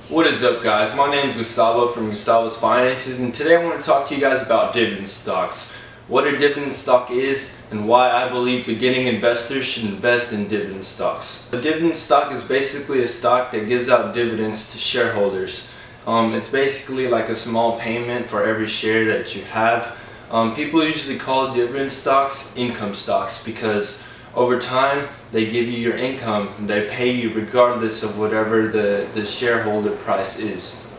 What is up, guys? My name is Gustavo from Gustavo's Finances, and today I want to talk to you guys about dividend stocks. What a dividend stock is and why I believe beginning investors should invest in dividend stocks. A dividend stock is basically a stock that gives out dividends to shareholders. It's basically like a small payment for every share that you have. People usually call dividend stocks income stocks because over time they give you your income and they pay you regardless of whatever the shareholder price is.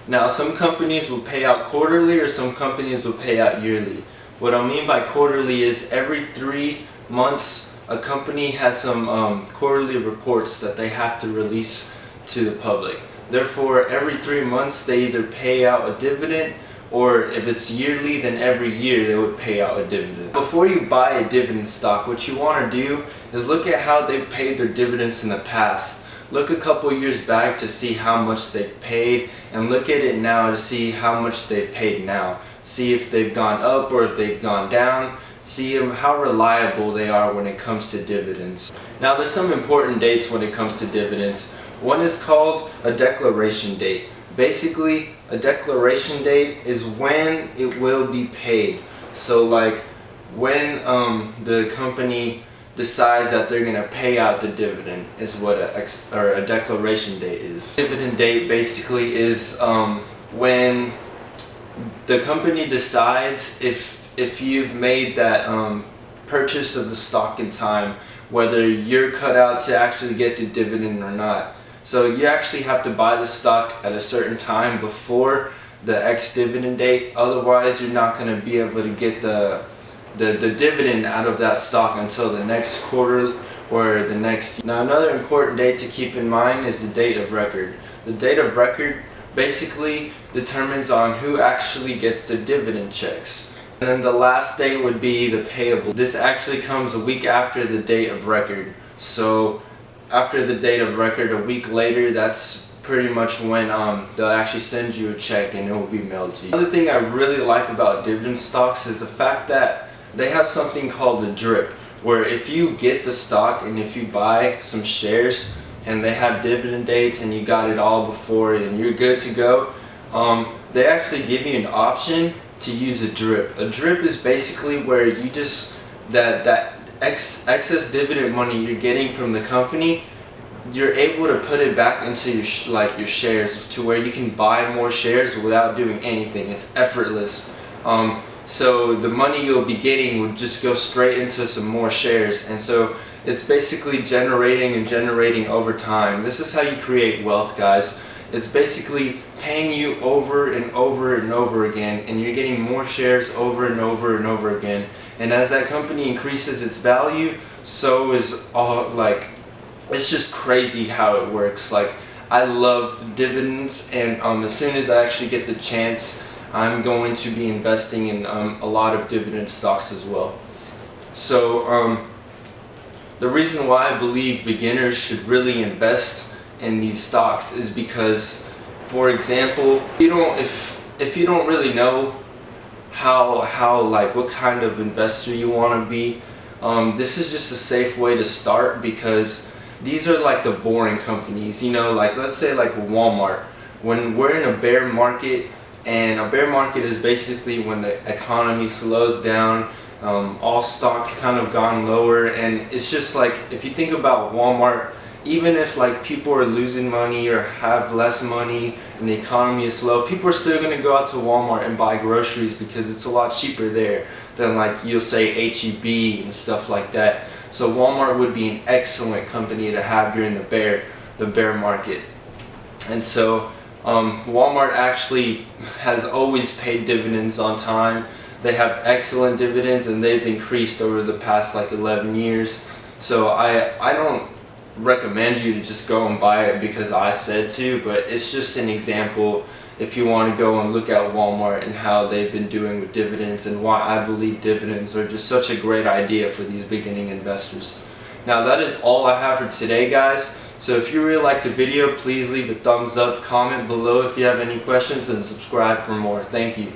Now, some companies will pay out quarterly or some companies will pay out yearly. What I mean by quarterly is every 3 months a company has some quarterly reports that they have to release to the public. Therefore, every 3 months they either pay out a dividend, or if it's yearly, then every year they would pay out a dividend. Before you buy a dividend stock, what you want to do is look at how they've paid their dividends in the past. Look a couple years back to see how much they've paid, and look at it now to see how much they've paid now. See if they've gone up or if they've gone down. See how reliable they are when it comes to dividends. Now, there's some important dates when it comes to dividends. One is called a declaration date. Basically, a declaration date is when it will be paid. So like when the company decides that they're going to pay out the dividend is what a declaration date is. Dividend date basically is when the company decides if you've made that purchase of the stock in time, whether you're cut out to actually get the dividend or not. So you actually have to buy the stock at a certain time before the ex-dividend date. Otherwise, you're not going to be able to get the dividend out of that stock until the next quarter or the next. Now, another important date to keep in mind is the date of record. The date of record basically determines on who actually gets the dividend checks. And then the last date would be the payable. This actually comes a week after the date of record. So after the date of record, a week later, that's pretty much when they'll actually send you a check and it will be mailed to you. Another thing I really like about dividend stocks is the fact that they have something called a drip, where if you get the stock and if you buy some shares and they have dividend dates and you got it all before and you're good to go, they actually give you an option to use a drip. A drip is basically where you just, that excess dividend money you're getting from the company, you're able to put it back into your shares, to where you can buy more shares without doing anything. It's effortless. So the money you'll be getting would just go straight into some more shares, and so it's basically generating and generating over time. This is how you create wealth, guys. It's basically paying you over and over and over again, and you're getting more shares over and over and over again. And as that company increases its value, so is it's just crazy how it works. Like, I love dividends, and as soon as I actually get the chance, I'm going to be investing in a lot of dividend stocks as well. So the reason why I believe beginners should really invest in these stocks is because, for example, if you don't really know what kind of investor you want to be, this is just a safe way to start, because these are like the boring companies, you know, like let's say like Walmart. When we're in a bear market, and a bear market is basically when the economy slows down, all stocks kind of gone lower, and it's just like, if you think about Walmart, even if like people are losing money or have less money and the economy is slow, people are still going to go out to Walmart and buy groceries because it's a lot cheaper there than, like, you'll say HEB and stuff like that. So Walmart would be an excellent company to have during the bear market. And so Walmart actually has always paid dividends on time. They have excellent dividends, and they've increased over the past like 11 years. So I don't recommend you to just go and buy it because I said to, but it's just an example if you want to go and look at Walmart and how they've been doing with dividends, and why I believe dividends are just such a great idea for these beginning investors. Now, that is all I have for today, guys. So if you really liked the video, please leave a thumbs up, comment below if you have any questions, and subscribe for more. Thank you.